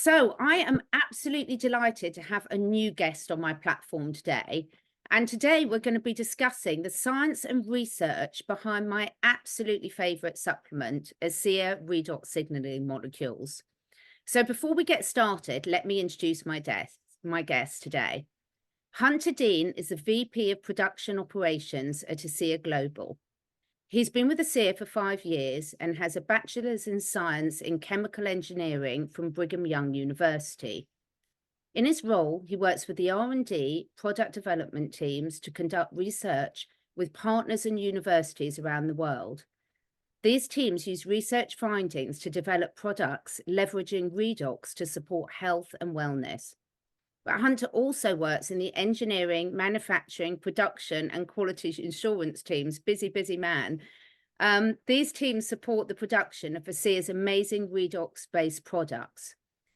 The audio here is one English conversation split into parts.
So I am absolutely delighted to have a new guest on my platform today. And today we're going to be discussing the science and research behind my absolutely favorite supplement, Asea Redox Signalling molecules. So before we get started, let me introduce my guest today. Hunter Dean is the VP of Production Operations at Asea Global. He's been with ASEA for 5 years and has a bachelor's in science in chemical engineering from Brigham Young University. In his role, he works with the R&D product development teams to conduct research with partners and universities around the world. These teams use research findings to develop products leveraging redox to support health and wellness. But Hunter also works in the engineering, manufacturing, production, and quality assurance teams. Busy, busy man. These teams support the production of ASEA's amazing redox-based products.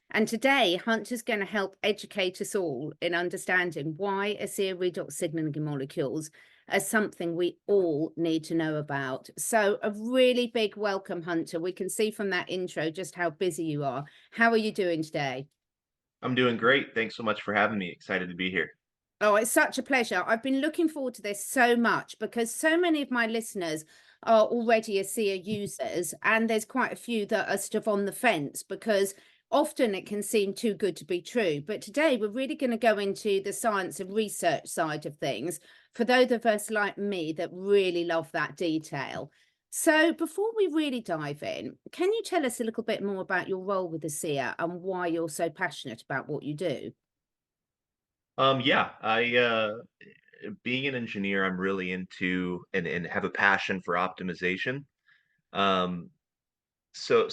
And today, Hunter's going to help educate us all in understanding why ASEA redox signaling molecules are something we all need to know about. So a really big welcome, Hunter. We can see from that intro just how busy you are. How are you doing today? I'm doing great. Thanks so much for having me. Excited to be here. Oh, it's such a pleasure. I've been looking forward to this so much because so many of my listeners are already ASEA users, and there's quite a few that are sort of on the fence because often it can seem too good to be true. But today we're really going to go into the science and research side of things for those of us like me that really love that detail. So before we really dive in, can you tell us a little bit more about your role with ASEA and why you're so passionate about what you do? Yeah, being an engineer, I'm really into and have a passion for optimization. Um, so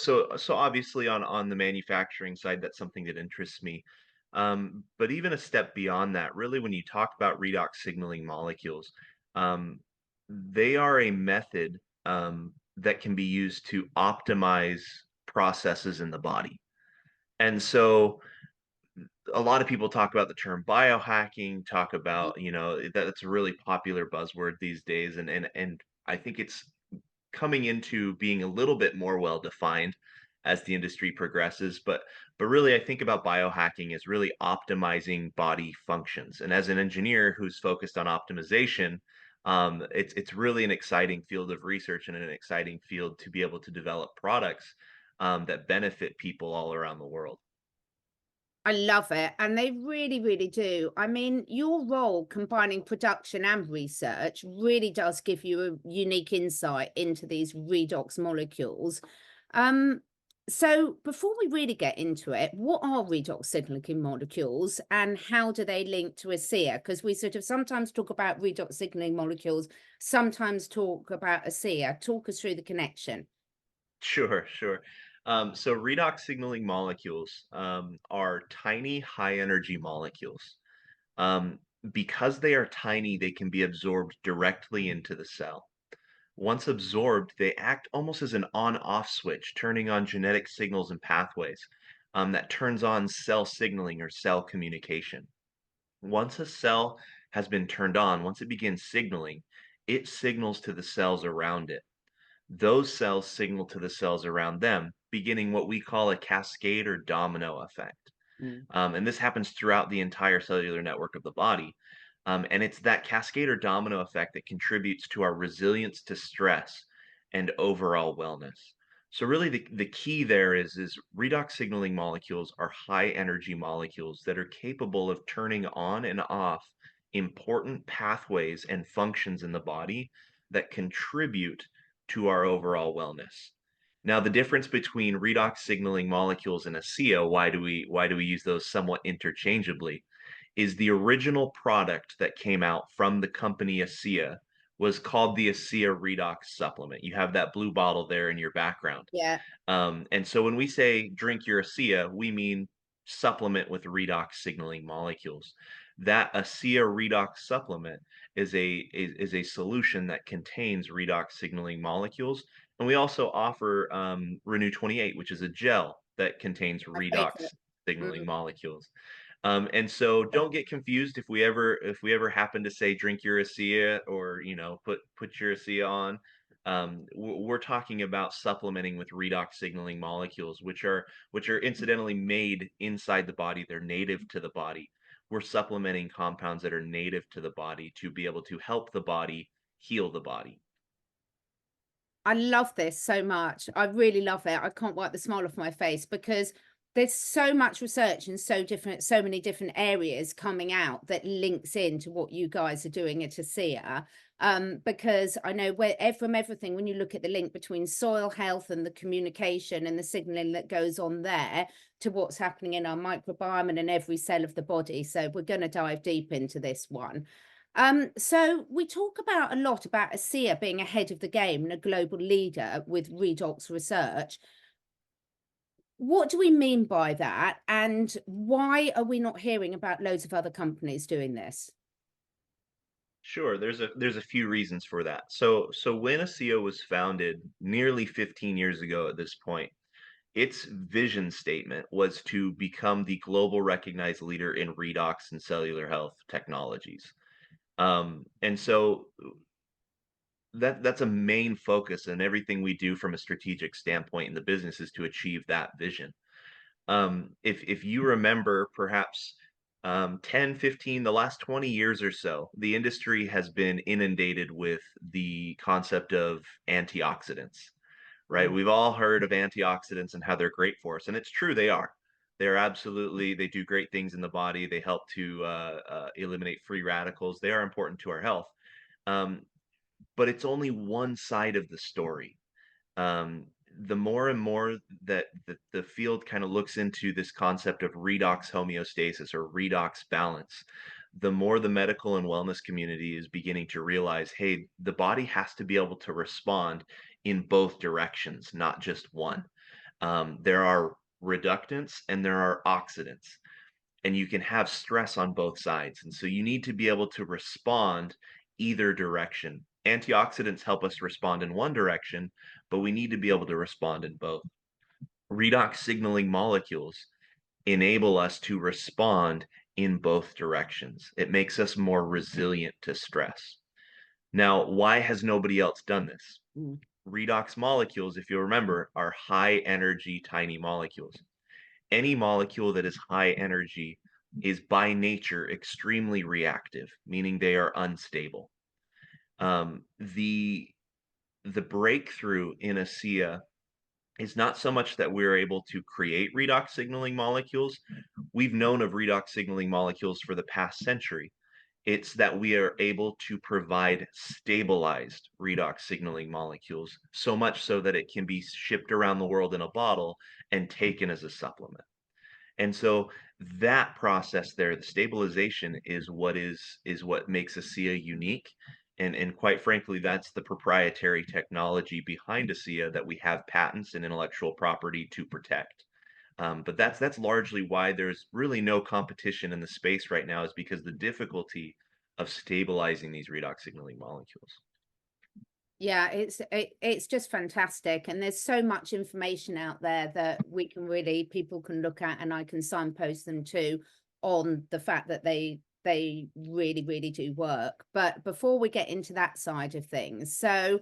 obviously on the manufacturing side, that's something that interests me. But even a step beyond that, really, when you talk about redox signaling molecules, um, they are a method that can be used to optimize processes in the body. And so a lot of people talk about the term biohacking, talk about, that's a really popular buzzword these days. And I think it's coming into being a little bit more well defined as the industry progresses. But really I think about biohacking as really optimizing body functions. And as an engineer who's focused on optimization, it's really an exciting field of research and an exciting field to be able to develop products that benefit people all around the world. I love it. And they really, really do. I mean, your role combining production and research really does give you a unique insight into these redox molecules. Um, so before we really get into it, what are redox signaling molecules and how do they link to ASEA? Because we sort of sometimes talk about redox signaling molecules, sometimes talk about ASEA. Talk us through the connection. Sure, sure. So redox signaling molecules are tiny, high energy molecules. Um, because they are tiny, they can be absorbed directly into the cell. Once absorbed, they act almost as an on-off switch, turning on genetic signals and pathways that turns on cell signaling or cell communication. Once a cell has been turned on, once it begins signaling, it signals to the cells around it. Those cells signal to the cells around them, beginning what we call a cascade or domino effect. Mm. And this happens throughout the entire cellular network of the body. And it's that cascade or domino effect that contributes to our resilience to stress and overall wellness. So really the key there is redox signaling molecules are high energy molecules that are capable of turning on and off important pathways and functions in the body that contribute to our overall wellness. Now, the difference between redox signaling molecules and ASEA, why do we use those somewhat interchangeably, is the original product that came out from the company ASEA was called the ASEA Redox supplement. You have that blue bottle there in your background. Yeah. And so when we say drink your ASEA, we mean supplement with redox signaling molecules. That ASEA Redox supplement is a solution that contains redox signaling molecules. And we also offer Renew 28, which is a gel that contains My redox favorite. signaling Mm. molecules. And so don't get confused if we ever happen to say drink your ASEA or put your ASEA on. We're talking about supplementing with redox signaling molecules, which are incidentally made inside the body. They're native to the body. We're supplementing compounds that are native to the body to be able to help the body heal the body. I love this so much. I really love it. I can't wipe the smile off my face because there's so much research in so many different areas coming out that links into what you guys are doing at Asea. Because I know from everything, when you look at the link between soil health and the communication and the signaling that goes on there to what's happening in our microbiome and in every cell of the body. So we're going to dive deep into this one. So we talk about a lot about Asea being ahead of the game and a global leader with redox research. What do we mean by that? And why are we not hearing about loads of other companies doing this? Sure, there's a few reasons for that. So when Asea was founded nearly 15 years ago at this point, its vision statement was to become the global recognized leader in redox and cellular health technologies. And so that's a main focus, and everything we do from a strategic standpoint in the business is to achieve that vision. If you remember, perhaps 10, 15, the last 20 years or so, the industry has been inundated with the concept of antioxidants, right? Mm. We've all heard of antioxidants and how they're great for us, and it's true, they are. They're absolutely, they do great things in the body. They help to eliminate free radicals. They are important to our health. Um, but it's only one side of the story. um, the more and more that the field kind of looks into this concept of redox homeostasis or redox balance, the more the medical and wellness community is beginning to realize, hey, the body has to be able to respond in both directions, not just one. There are reductants and there are oxidants, and you can have stress on both sides. And so you need to be able to respond either direction. Antioxidants help us respond in one direction, but we need to be able to respond in both. Redox signaling molecules enable us to respond in both directions. It makes us more resilient to stress. Now, why has nobody else done this? Mm. Redox molecules, if you remember, are high energy tiny molecules. Any molecule that is high energy is by nature extremely reactive, meaning they are unstable. The breakthrough in ASEA is not so much that we're able to create redox signaling molecules. We've known of redox signaling molecules for the past century. It's that we are able to provide stabilized redox signaling molecules, so much so that it can be shipped around the world in a bottle and taken as a supplement. And so that process there, the stabilization is what makes ASEA unique. And quite frankly, that's the proprietary technology behind ASEA that we have patents and intellectual property to protect. But that's largely why there's really no competition in the space right now, is because the difficulty of stabilizing these redox signaling molecules. Yeah, it's just fantastic, and there's so much information out there that people can look at, and I can signpost them to on the fact that they really do work. But before we get into that side of things, so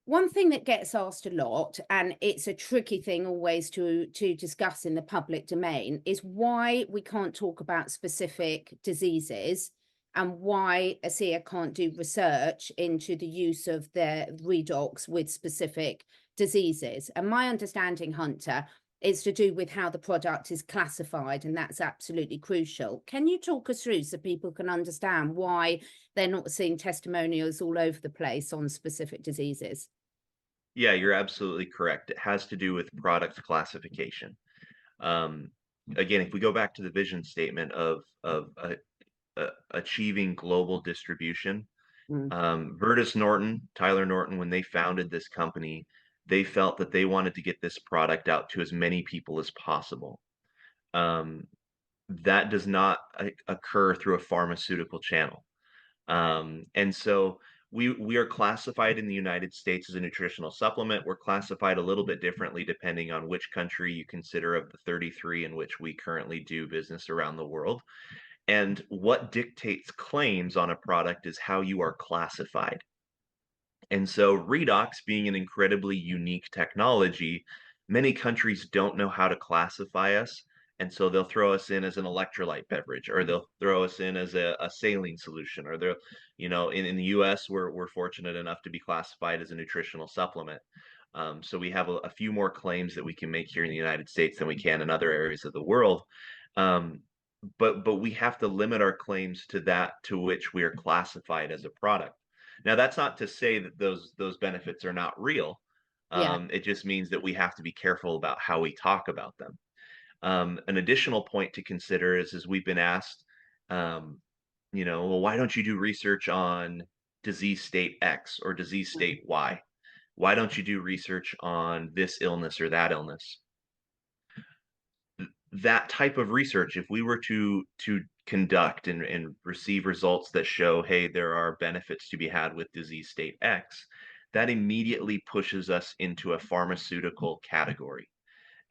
one thing that gets asked a lot, and it's a tricky thing always to discuss in the public domain, is why we can't talk about specific diseases and why ASEA can't do research into the use of their redox with specific diseases. And my understanding, Hunter, is to do with how the product is classified, and that's absolutely crucial. Can you talk us through so people can understand why they're not seeing testimonials all over the place on specific diseases? Yeah, you're absolutely correct. It has to do with product classification. Um, Again, if we go back to the vision statement of achieving global distribution, Mm. Vertus Norton, Tyler Norton, when they founded this company, they felt that they wanted to get this product out to as many people as possible. Um, that does not occur through a pharmaceutical channel. And so we are classified in the United States as a nutritional supplement. We're classified a little bit differently depending on which country you consider of the 33 in which we currently do business around the world. And what dictates claims on a product is how you are classified. And so redox being an incredibly unique technology, many countries don't know how to classify us. And so they'll throw us in as an electrolyte beverage, or they'll throw us in as a saline solution, or they'll, in the US, we're fortunate enough to be classified as a nutritional supplement. So we have a few more claims that we can make here in the United States than we can in other areas of the world. Um, but we have to limit our claims to that to which we are classified as a product. Now, that's not to say that those benefits are not real. Yeah. It just means that we have to be careful about how we talk about them. An additional point to consider is we've been asked, um, well, why don't you do research on disease state X or disease state Y? Why don't you do research on this illness or that illness? That type of research, if we were to conduct and receive results that show, hey, there are benefits to be had with disease state X, that immediately pushes us into a pharmaceutical category.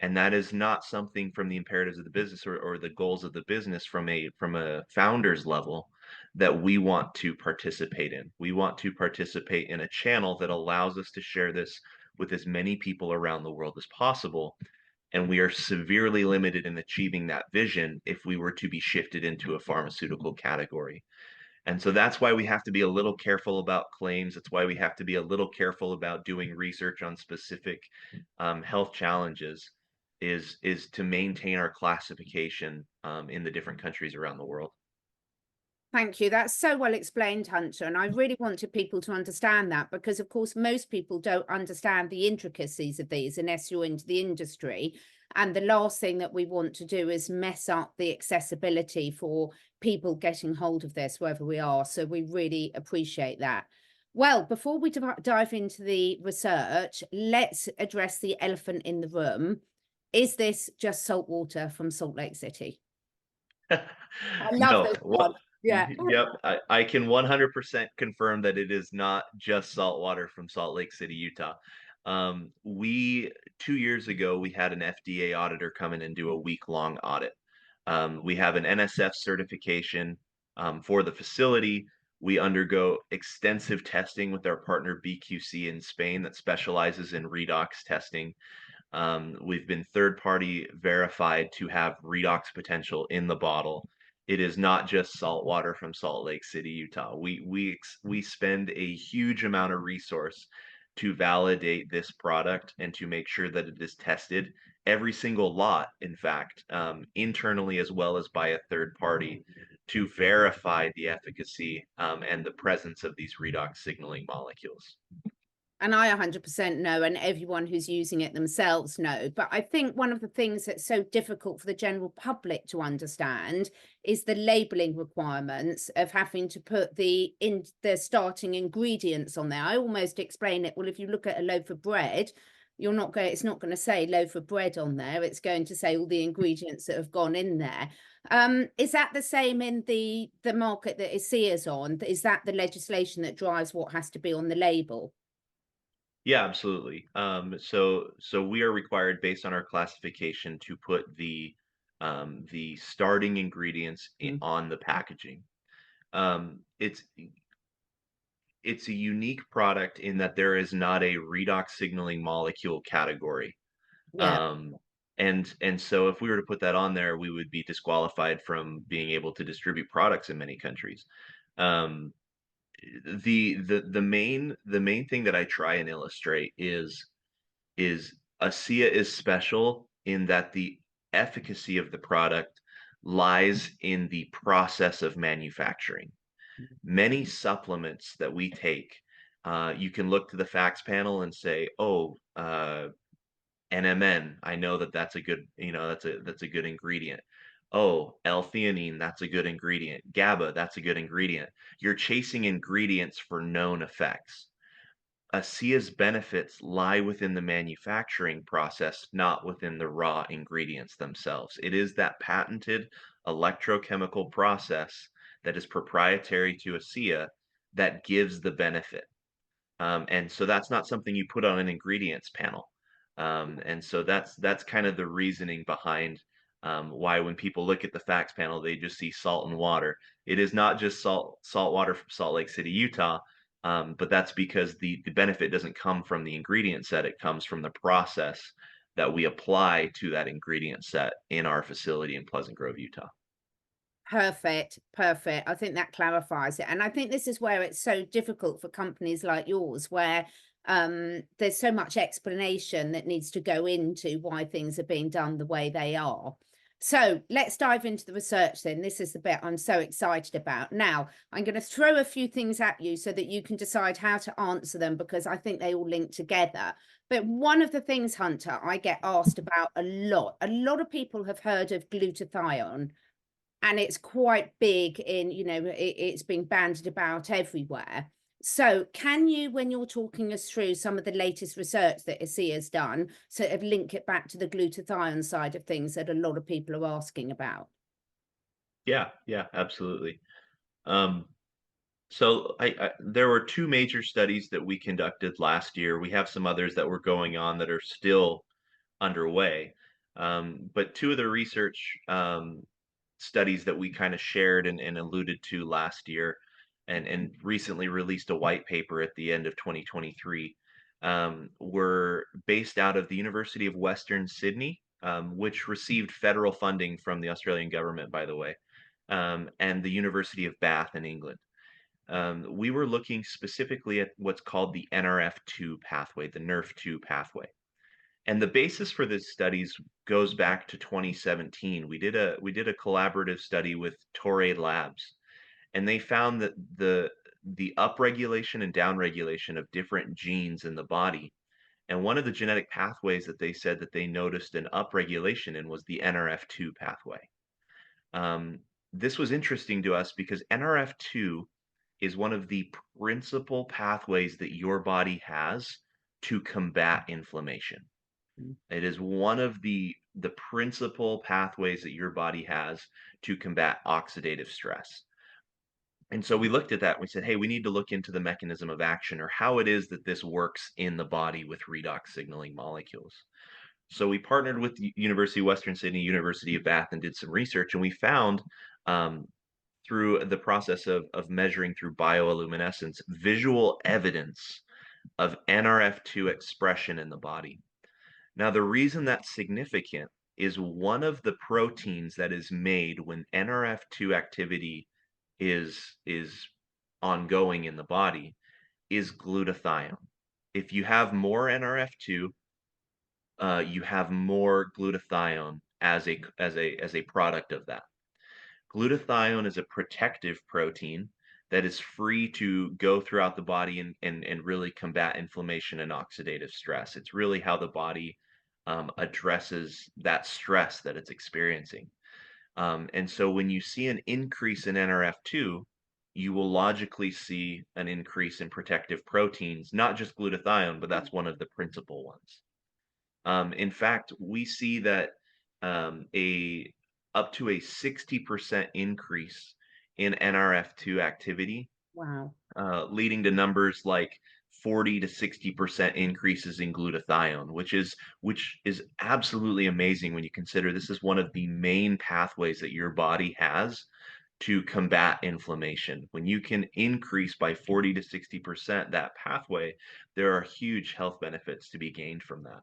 And that is not something from the imperatives of the business, or the goals of the business from a founder's level, that we want to participate in. We want to participate in a channel that allows us to share this with as many people around the world as possible, and we are severely limited in achieving that vision if we were to be shifted into a pharmaceutical category. And so that's why we have to be a little careful about claims. That's why we have to be a little careful about doing research on specific health challenges, is to maintain our classification in the different countries around the world. Thank you. That's so well explained, Hunter. And I really wanted people to understand that because, of course, most people don't understand the intricacies of these unless you're into the industry. And the last thing that we want to do is mess up the accessibility for people getting hold of this, wherever we are. So we really appreciate that. Well, before we dive into the research, let's address the elephant in the room. Is this just salt water from Salt Lake City? I love No, this one. Yeah. yep, I can 100% confirm that it is not just salt water from Salt Lake City, Utah. We 2 years ago, we had an FDA auditor come in and do a week-long audit. We have an NSF certification for the facility. We undergo extensive testing with our partner BQC in Spain that specializes in redox testing. We've been third-party verified to have redox potential in the bottle. It is not just salt water from Salt Lake City, Utah. We spend a huge amount of resource to validate this product and to make sure that it is tested, every single lot, in fact, internally as well as by a third party, to verify the efficacy and the presence of these redox signaling molecules. And I 100% know, and everyone who's using it themselves know. But I think one of the things that's so difficult for the general public to understand is the labeling requirements of having to put the starting ingredients on there. I almost explain it, well, if you look at a loaf of bread, it's not going to say loaf of bread on there. It's going to say all the ingredients that have gone in there. Is that the same in the market that Asea's on? Is that the legislation that drives what has to be on the label? Yeah, absolutely. So we are required, based on our classification, to put the starting ingredients on the packaging. It's a unique product in that there is not a redox signaling molecule category. Yeah. Um, and so if we were to put that on there, we would be disqualified from being able to distribute products in many countries. Um, the main thing that I try and illustrate is ASEA is special in that the efficacy of the product lies in the process of manufacturing. Many supplements that we take, you can look to the facts panel and say, oh, NMN, I know that that's a good, that's a good ingredient. Oh, L-theanine, that's a good ingredient. GABA, that's a good ingredient. You're chasing ingredients for known effects. ASEA's benefits lie within the manufacturing process, not within the raw ingredients themselves. It is that patented electrochemical process that is proprietary to ASEA that gives the benefit. And so that's not something you put on an ingredients panel. And so that's kind of the reasoning behind why when people look at the facts panel, they just see salt and water. It is not just salt water from Salt Lake City, Utah. But that's because the benefit doesn't come from the ingredient set, it comes from the process that we apply to that ingredient set in our facility in Pleasant Grove, Utah. Perfect, perfect. I think that clarifies it. And I think this is where it's so difficult for companies like yours, where there's so much explanation that needs to go into why things are being done the way they are. So let's dive into the research then. This is the bit I'm so excited about. Now, I'm going to throw a few things at you so that you can decide how to answer them, because I think they all link together. But one of the things, Hunter, I get asked about a lot of people have heard of glutathione, and it's quite big in, it's being bandied about everywhere. So can you, when you're talking us through some of the latest research that Asea's done, sort of link it back to the glutathione side of things that a lot of people are asking about? Yeah, yeah, absolutely. So there were two major studies that we conducted last year. We have some others that were going on that are still underway. But two of the research studies that we kind of shared and alluded to last year and recently released a white paper at the end of 2023 were based out of the University of Western Sydney, which received federal funding from the Australian government, by the way, and the University of Bath in England. We were looking specifically at what's called the NRF2 pathway, the NRF2 pathway. And the basis for this studies goes back to 2017. We did a collaborative study with Torre Labs, and they found that the upregulation and downregulation of different genes in the body. And one of the genetic pathways that they said that they noticed an upregulation in was the NRF2 pathway. This was interesting to us because NRF2 is one of the principal pathways that your body has to combat inflammation. It is one of the principal pathways that your body has to combat oxidative stress. And so we looked at that and we said, hey, we need to look into the mechanism of action, or how it is that this works in the body with redox signaling molecules. So we partnered with the University of Western Sydney, University of Bath, and did some research, and we found through the process of measuring through bioluminescence, visual evidence of NRF2 expression in the body. Now, the reason that's significant is one of the proteins that is made when NRF2 activity is ongoing in the body is glutathione. If you have more NRF2, you have more glutathione as a product of that. Glutathione is a protective protein that is free to go throughout the body and really combat inflammation and oxidative stress. It's really how the body addresses that stress that it's experiencing. And so when you see an increase in NRF2, you will logically see an increase in protective proteins, not just glutathione, but that's one of the principal ones. In fact, we see that a up to a 60% increase in NRF2 activity, Wow. leading to numbers like 40 to 60% increases in glutathione, which is absolutely amazing when you consider this is one of the main pathways that your body has to combat inflammation. When you can increase by 40 to 60% that pathway, there are huge health benefits to be gained from that.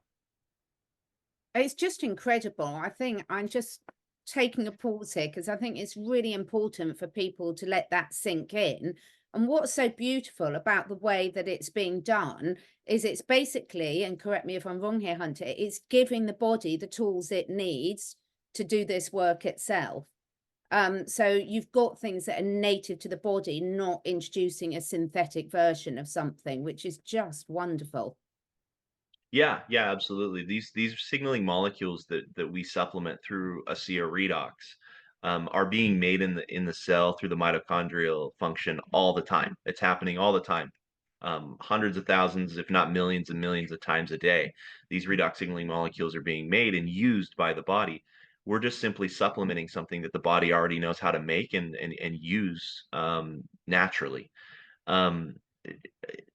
It's just incredible. I think I'm just taking a pause here because I think it's really important for people to let that sink in. And what's so beautiful about the way that it's being done is it's basically, and correct me if I'm wrong here, Hunter, it's giving the body the tools it needs to do this work itself. So you've got things that are native to the body, not introducing a synthetic version of something, which is just wonderful. Yeah, yeah, absolutely. These signaling molecules that we supplement through Asea Redox are being made in the cell through the mitochondrial function all the time. It's happening all the time, hundreds of thousands, if not millions and millions of times a day. These redox signaling molecules are being made and used by the body. We're just simply supplementing something that the body already knows how to make and use naturally. Um,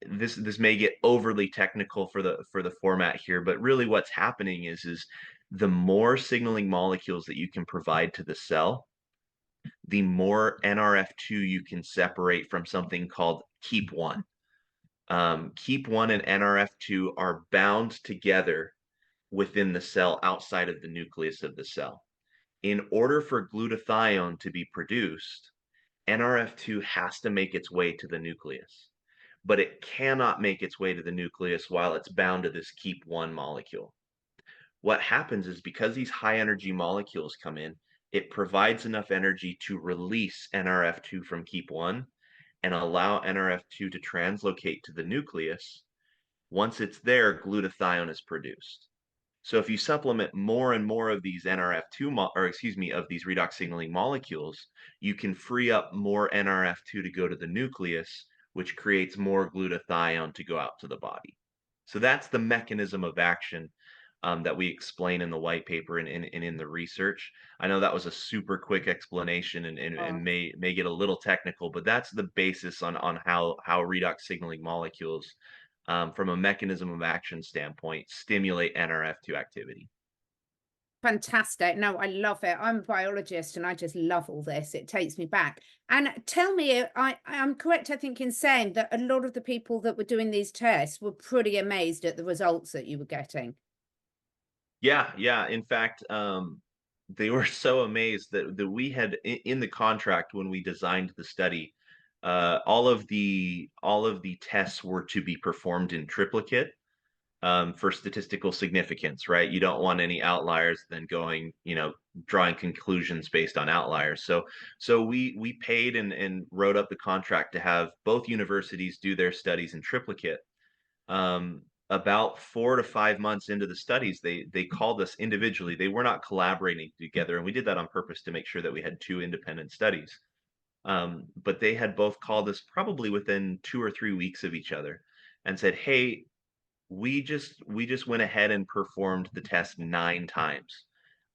this may get overly technical for the format here, but really what's happening is the more signaling molecules that you can provide to the cell, the more NRF2 you can separate from something called keep one. KEAP1 and NRF2 are bound together within the cell outside of the nucleus of the cell. In order for glutathione to be produced, NRF2 has to make its way to the nucleus, but it cannot make its way to the nucleus while it's bound to this KEAP1 molecule. What happens is because these high energy molecules come in, it provides enough energy to release NRF2 from KEAP1 and allow NRF2 to translocate to the nucleus. Once it's there, glutathione is produced. So if you supplement more and more of these of these redox signaling molecules, you can free up more NRF2 to go to the nucleus, which creates more glutathione to go out to the body. So that's the mechanism of action that we explain in the white paper and in the research. I know that was a super quick explanation and may get a little technical, but that's the basis on how redox signaling molecules from a mechanism of action standpoint, stimulate NRF2 activity. Fantastic. No, I love it. I'm a biologist and I just love all this. It takes me back. And tell me, I'm correct, I think, in saying that a lot of the people that were doing these tests were pretty amazed at the results that you were getting. Yeah. In fact, they were so amazed that we had in the contract when we designed the study, all of the tests were to be performed in triplicate for statistical significance, right? You don't want any outliers then going, drawing conclusions based on outliers. So we paid and wrote up the contract to have both universities do their studies in triplicate. About 4 to 5 months into the studies, they called us individually. They were not collaborating together, and we did that on purpose to make sure that we had 2 independent studies. But they had both called us probably within 2 or 3 weeks of each other and said, "Hey, we just went ahead and performed the test 9 times.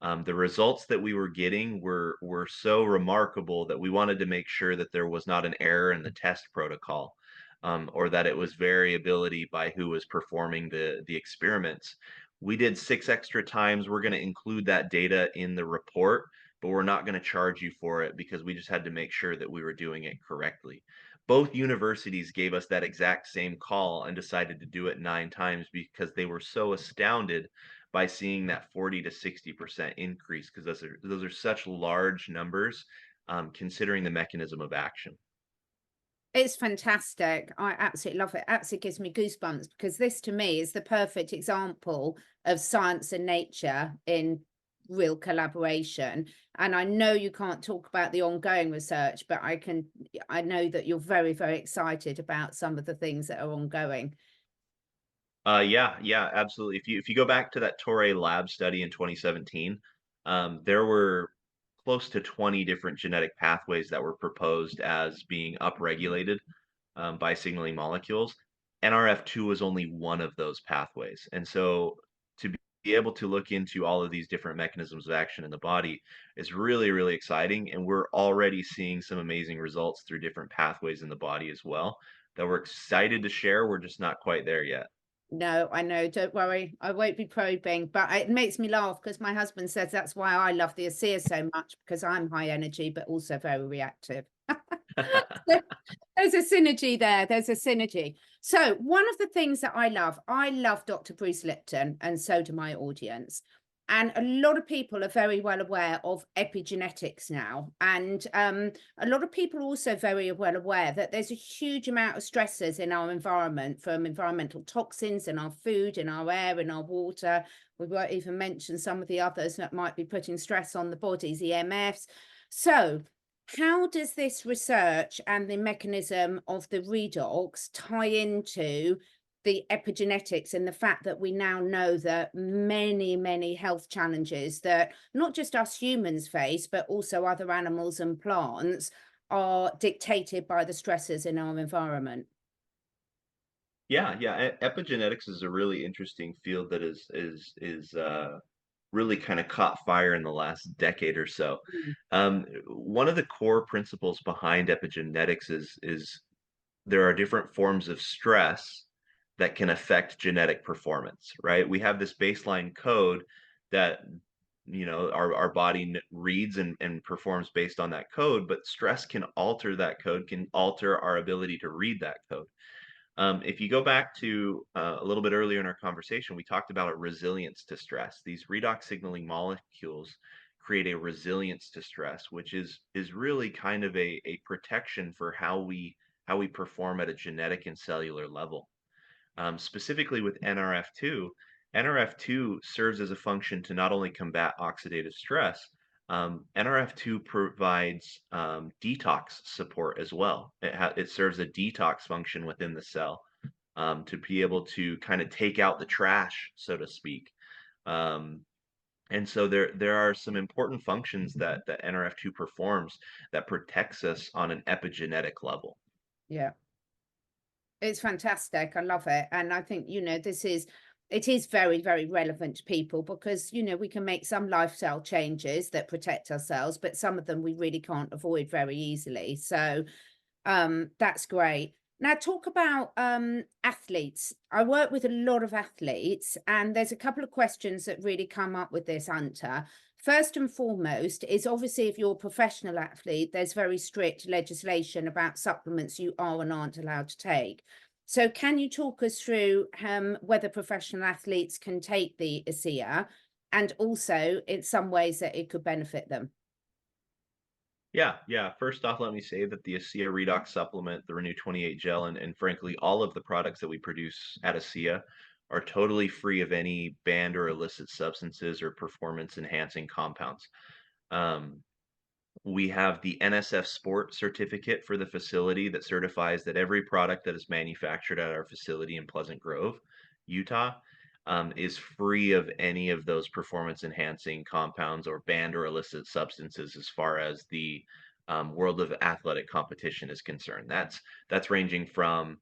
The results that we were getting were so remarkable that we wanted to make sure that there was not an error in the test protocol, or that it was variability by who was performing the experiments. We did 6 extra times. We're going to include that data in the report, but we're not going to charge you for it because we just had to make sure that we were doing it correctly." Both universities gave us that exact same call and decided to do it 9 times because they were so astounded by seeing that 40 to 60% increase, because those are such large numbers, considering the mechanism of action. It's fantastic. I absolutely love it. Absolutely gives me goosebumps because this to me is the perfect example of science and nature in real collaboration. And I know you can't talk about the ongoing research, but I know that you're very, very excited about some of the things that are ongoing. Yeah, absolutely. If you go back to that Torre lab study in 2017, there were close to 20 different genetic pathways that were proposed as being upregulated by signaling molecules. NRF2 was only one of those pathways. And so to be able to look into all of these different mechanisms of action in the body is really, really exciting. And we're already seeing some amazing results through different pathways in the body as well that we're excited to share. We're just not quite there yet. No, I know. Don't worry. I won't be probing, but it makes me laugh because my husband says that's why I love the Asea so much, because I'm high energy, but also very reactive. So there's a synergy there. There's a synergy. So one of the things that I love Dr. Bruce Lipton, and so do my audience. And a lot of people are very well aware of epigenetics now. And a lot of people are also very well aware that there's a huge amount of stressors in our environment, from environmental toxins in our food, in our air, in our water. We won't even mention some of the others that might be putting stress on the bodies, EMFs. So how does this research and the mechanism of the redox tie into the epigenetics and the fact that we now know that many, many health challenges that not just us humans face, but also other animals and plants are dictated by the stresses in our environment? Yeah. Epigenetics is a really interesting field that is really kind of caught fire in the last decade or so. Mm. One of the core principles behind epigenetics is there are different forms of stress that can affect genetic performance, right? We have this baseline code that our body reads and performs based on that code, but stress can alter that code, can alter our ability to read that code. If you go back to a little bit earlier in our conversation, we talked about a resilience to stress. These redox signaling molecules create a resilience to stress, which is really kind of a protection for how we perform at a genetic and cellular level. Specifically with NRF2, NRF2 serves as a function to not only combat oxidative stress, NRF2 provides detox support as well. It serves a detox function within the cell to be able to kind of take out the trash, so to speak. Um, and so there are some important functions that NRF2 performs that protects us on an epigenetic level. Yeah. It's fantastic. I love it. And I think, it is very, very relevant to people because, we can make some lifestyle changes that protect ourselves, but some of them we really can't avoid very easily. So that's great. Now talk about athletes. I work with a lot of athletes, and there's a couple of questions that really come up with this, Anta. First and foremost is obviously if you're a professional athlete, there's very strict legislation about supplements you are and aren't allowed to take. So can you talk us through whether professional athletes can take the Asea, and also in some ways that it could benefit them? Yeah. First off, let me say that the ASEA Redox supplement, the Renew 28 gel, and frankly, all of the products that we produce at ASEA are totally free of any banned or illicit substances or performance enhancing compounds. Um, we have the NSF Sport certificate for the facility that certifies that every product that is manufactured at our facility in Pleasant Grove, Utah, is free of any of those performance enhancing compounds or banned or illicit substances as far as the world of athletic competition is concerned. That's ranging from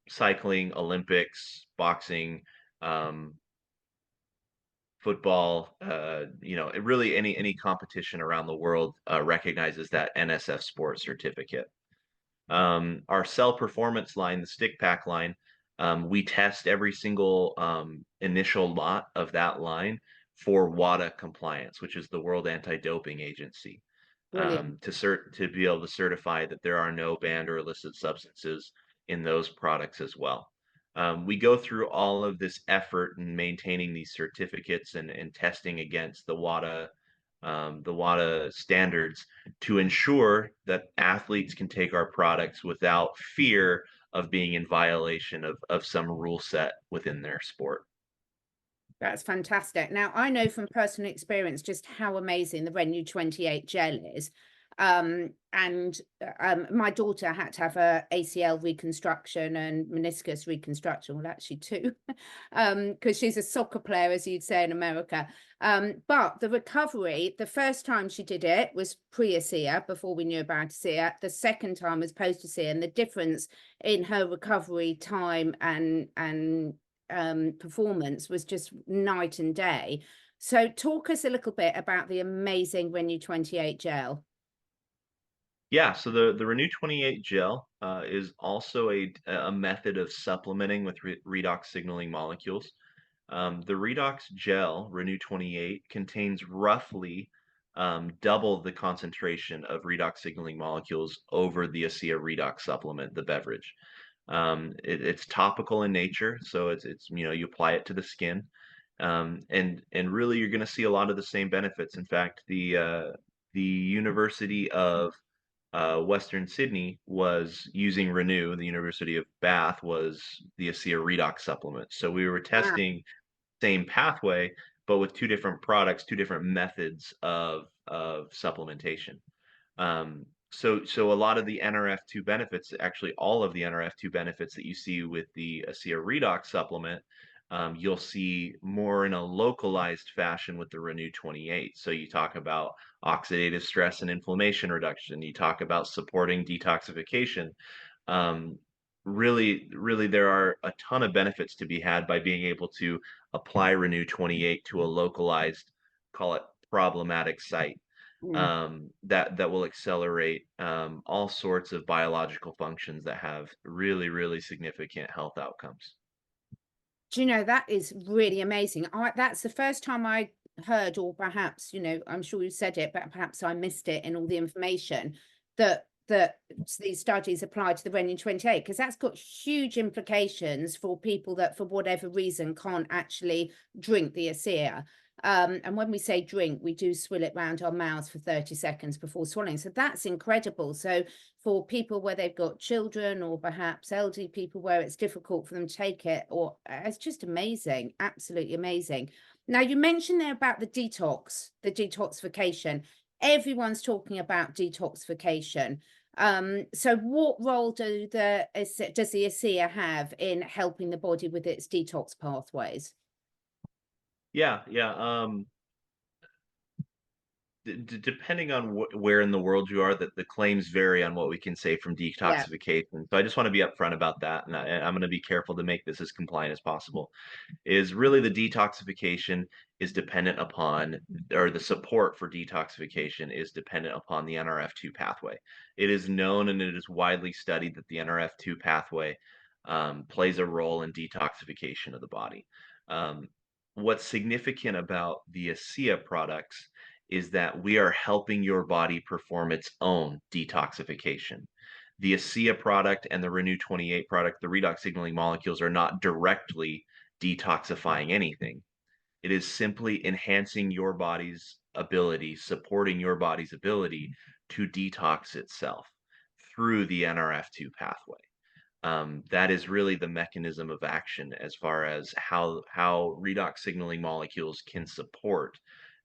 cycling, Olympics, boxing, um, football, really any competition around the world recognizes that NSF Sport certificate. Our cell performance line, the stick pack line, we test every single initial lot of that line for WADA compliance, which is the World Anti-Doping Agency, Brilliant. to be able to certify that there are no banned or illicit substances in those products as well. We go through all of this effort in maintaining these certificates and testing against the WADA standards to ensure that athletes can take our products without fear of being in violation of some rule set within their sport. That's fantastic. Now, I know from personal experience just how amazing the Renew 28 gel is. My daughter had to have a ACL reconstruction and meniscus reconstruction. Well, actually two, because she's a soccer player, as you'd say in America. But the recovery, the first time she did it was pre-ASEA, before we knew about ASEA. The second time was post-ASEA, and the difference in her recovery time and performance was just night and day. So talk us a little bit about the amazing Renew 28 gel. Yeah, so the Renew 28 gel is also a method of supplementing with redox signaling molecules. The Redox gel, Renew 28, contains roughly double the concentration of redox signaling molecules over the ASEA Redox supplement, the beverage. It's topical in nature, so it's you apply it to the skin, and really you're going to see a lot of the same benefits. In fact, the University of Western Sydney was using Renew. The University of Bath was the ASEA Redox supplement. So we were Wow. testing same pathway, but with two different products, two different methods of supplementation. So a lot of the NRF2 benefits, actually all of the NRF2 benefits that you see with the ASEA Redox supplement, you'll see more in a localized fashion with the Renew 28. So you talk about oxidative stress and inflammation reduction. You talk about supporting detoxification. Really, there are a ton of benefits to be had by being able to apply Renew 28 to a localized, call it problematic site, Mm. that will accelerate all sorts of biological functions that have really significant health outcomes. Do you know, that is really amazing. That's the first time I heard, or perhaps, I'm sure you said it, but perhaps I missed it in all the information, that that these studies apply to the renin 28, because that's got huge implications for people that for whatever reason can't actually drink the Asea. And when we say drink, we do swill it round our mouths for 30 seconds before swallowing. So that's incredible. So for people where they've got children or perhaps elderly people where it's difficult for them to take it, or it's just amazing, absolutely amazing. Now, you mentioned there about the detoxification. Everyone's talking about detoxification. So what role does the Asea have in helping the body with its detox pathways? Yeah, depending on where in the world you are, that the claims vary on what we can say from Yeah. detoxification. So I just want to be upfront about that, and I'm going to be careful to make this as compliant as possible. Is really the detoxification is dependent upon, or the support for detoxification is dependent upon the NRF2 pathway. It is known and it is widely studied that the NRF2 pathway plays a role in detoxification of the body. What's significant about the Asea products is that we are helping your body perform its own detoxification. The Asea product and the Renew 28 product, the redox signaling molecules, are not directly detoxifying anything. It is simply enhancing your body's ability, supporting your body's ability to detox itself through the NRF2 pathway. That is really the mechanism of action as far as how redox signaling molecules can support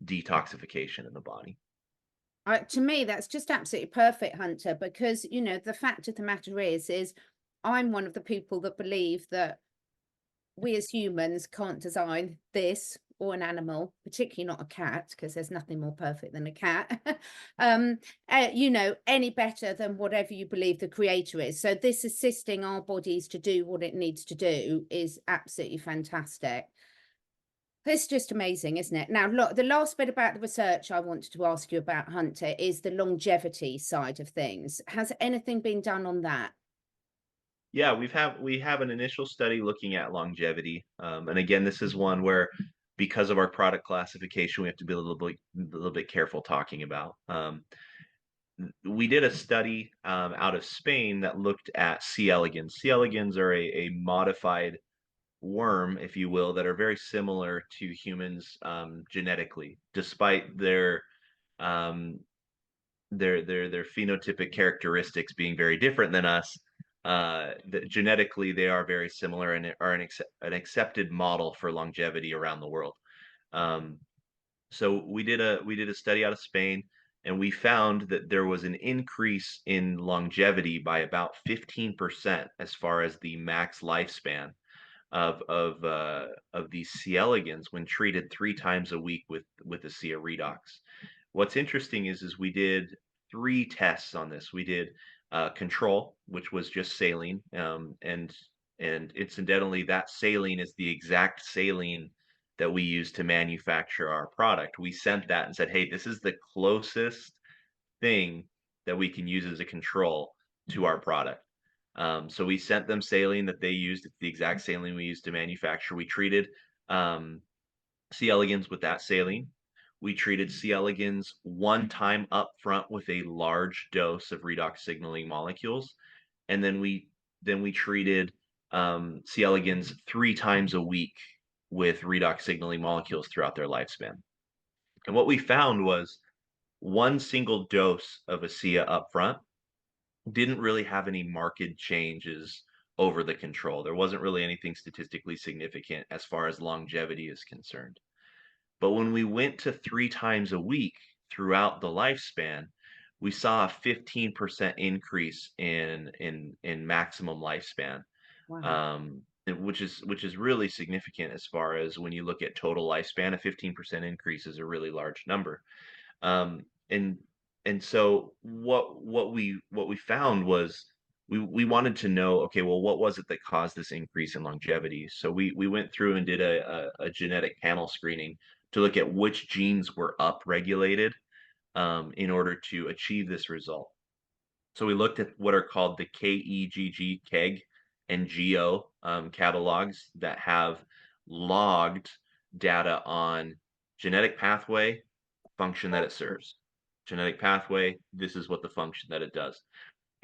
detoxification in the body. To me, that's just absolutely perfect, Hunter, because, you know, the fact of the matter is I'm one of the people that believe that we as humans can't design this or an animal, particularly not a cat, because there's nothing more perfect than a cat, you know, any better than whatever you believe the creator is. So this assisting our bodies to do what it needs to do is absolutely fantastic. It's just amazing, isn't it? Now, look, the last bit about the research I wanted to ask you about, Hunter, is the longevity side of things. Has anything been done on that? Yeah, we have an initial study looking at longevity, and again, this is one where, because of our product classification, we have to be a little bit careful talking about. We did a study out of Spain that looked at C. elegans. C. elegans are a modified worm, if you will, that are very similar to humans genetically, despite um, their phenotypic characteristics being very different than us. Genetically, they are very similar and are an accepted model for longevity around the world. Um, so we did a study out of Spain, and we found that there was an increase in longevity by about 15% as far as the max lifespan of these C. elegans when treated 3 times a week with Asea Redox. What's interesting is we did 3 tests on this. We did control, which was just saline, and incidentally, that saline is the exact saline that we use to manufacture our product. We sent that and said, hey, this is the closest thing that we can use as a control to our product. So we sent them saline that they used. It's the exact saline we used to manufacture. We treated C. elegans with that saline. We treated C. elegans one time up front with a large dose of redox signaling molecules, and then we treated C. elegans 3 times a week with redox signaling molecules throughout their lifespan. And what we found was one single dose of Asea up front didn't really have any marked changes over the control. There wasn't really anything statistically significant as far as longevity is concerned. But when we went to 3 times a week throughout the lifespan, we saw a 15% increase in maximum lifespan, Wow. which is really significant as far as when you look at total lifespan. A 15% increase is a really large number. Um, and and so what we found was we wanted to know, okay, well, what was it that caused this increase in longevity? So we went through and did a genetic panel screening to look at which genes were upregulated in order to achieve this result. So we looked at what are called the KEGG, KEG, and GO catalogs that have logged data on genetic pathway, function that it serves. Genetic pathway, this is what the function that it does.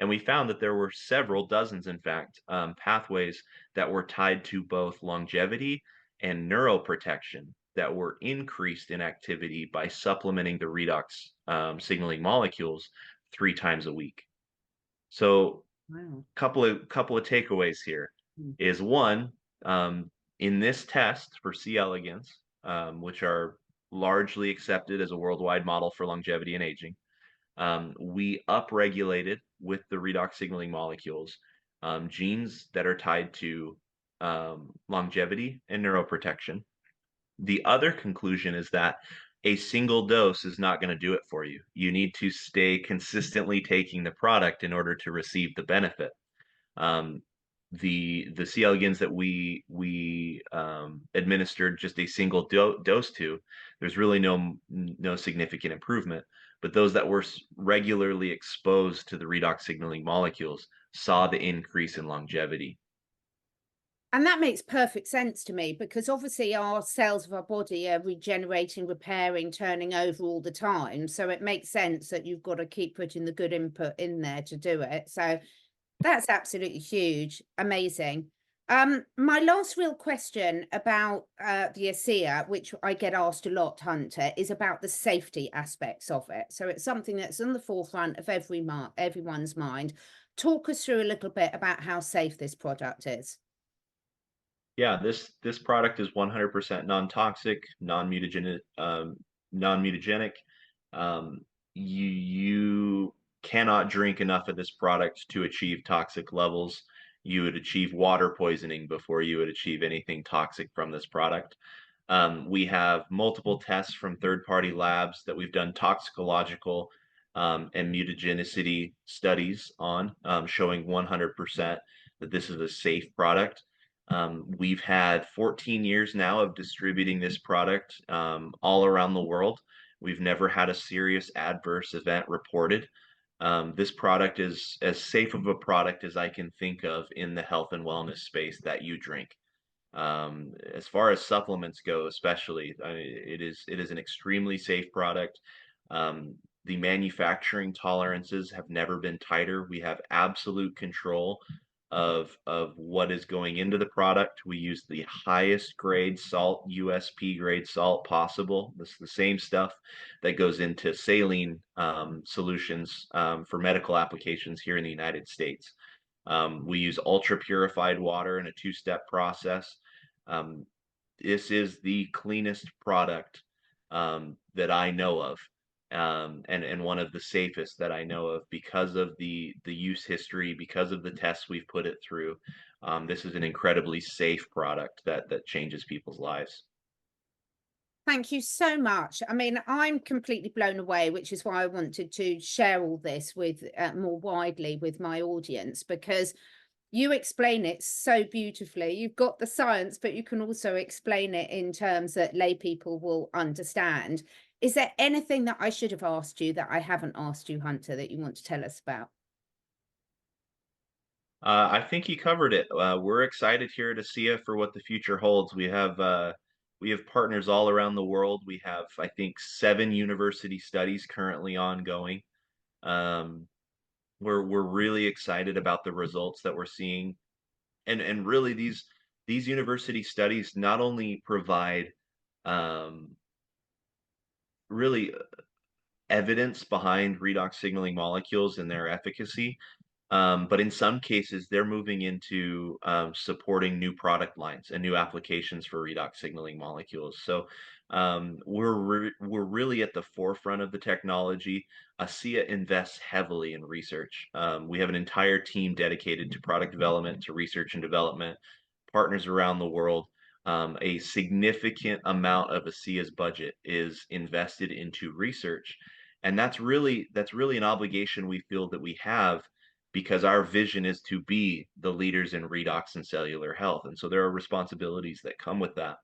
And we found that there were several dozens, in fact, pathways that were tied to both longevity and neuroprotection that were increased in activity by supplementing the redox signaling molecules 3 times a week. So Wow. couple of takeaways here Mm. is one, in this test for C. elegans, which are largely accepted as a worldwide model for longevity and aging, we upregulated with the redox signaling molecules genes that are tied to longevity and neuroprotection. The other conclusion is that a single dose is not going to do it for you. You need to stay consistently taking the product in order to receive the benefit. Um, the C. elegans that we administered just a single dose to, there's really no significant improvement. But those that were regularly exposed to the redox signaling molecules saw the increase in longevity. And that makes perfect sense to me, because obviously our cells of our body are regenerating, repairing, turning over all the time. So it makes sense that you've got to keep putting the good input in there to do it. So that's absolutely huge. Amazing. My last real question about the Asea, which I get asked a lot, Hunter, is about the safety aspects of it. So it's something that's on the forefront of everyone's mind. Talk us through a little bit about how safe this product is. Yeah, this product is 100% non-toxic, non-mutagenic. Um, you cannot drink enough of this product to achieve toxic levels. You would achieve water poisoning before you would achieve anything toxic from this product. We have multiple tests from third-party labs that we've done toxicological and mutagenicity studies on, showing 100% that this is a safe product. We've had 14 years now of distributing this product all around the world. We've never had a serious adverse event reported. This product is as safe of a product as I can think of in the health and wellness space that you drink. As far as supplements go, especially, it is an extremely safe product. The manufacturing tolerances have never been tighter. We have absolute control of what is going into the product. We use the highest grade salt, USP grade salt possible. This is the same stuff that goes into saline solutions for medical applications here in the United States. We use ultra purified water in a two-step process. Um, this is the cleanest product that I know of, and one of the safest that I know of because of the use history, because of the tests we've put it through. This is an incredibly safe product that changes people's lives. Thank you so much. I mean, I'm completely blown away, which is why I wanted to share all this with more widely with my audience, because you explain it so beautifully. You've got the science, but you can also explain it in terms that lay people will understand. Is there anything that I should have asked you that I haven't asked you, Hunter, that you want to tell us about? I think you covered it. We're excited here at ASEA for what the future holds. We have partners all around the world. We have, I think, 7 university studies currently ongoing. Um, we're really excited about the results that we're seeing, and really these university studies not only provide um, really evidence behind redox signaling molecules and their efficacy. But in some cases, they're moving into supporting new product lines and new applications for redox signaling molecules. So we're really at the forefront of the technology. ASEA invests heavily in research. We have an entire team dedicated to product development, to research and development, partners around the world. A significant amount of ASEA's budget is invested into research, and that's really an obligation we feel that we have because our vision is to be the leaders in redox and cellular health. And so there are responsibilities that come with that.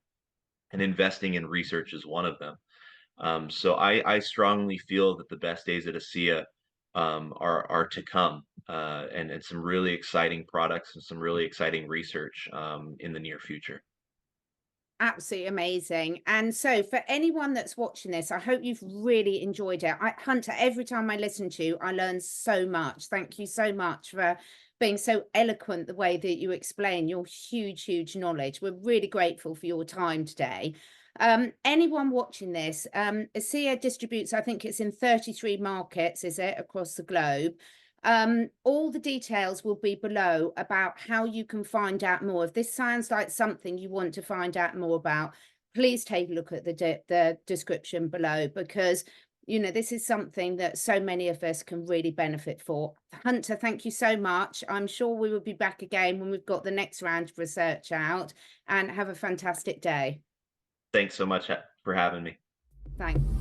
And investing in research is one of them. So I strongly feel that the best days at ASEA are to come, and some really exciting products and some really exciting research in the near future. Absolutely amazing. And so for anyone that's watching this, I hope you've really enjoyed it. Hunter, every time I listen to you, I learn so much. Thank you so much for being so eloquent the way that you explain your huge knowledge. We're really grateful for your time today. Anyone watching this, Asea distributes, I think it's in 33 markets, is it, across the globe. All the details will be below about how you can find out more. If this sounds like something you want to find out more about, please take a look at the description below, because this is something that so many of us can really benefit for. Hunter, thank you so much. I'm sure we will be back again when we've got the next round of research out, and have a fantastic day. Thanks so much for having me. Thanks.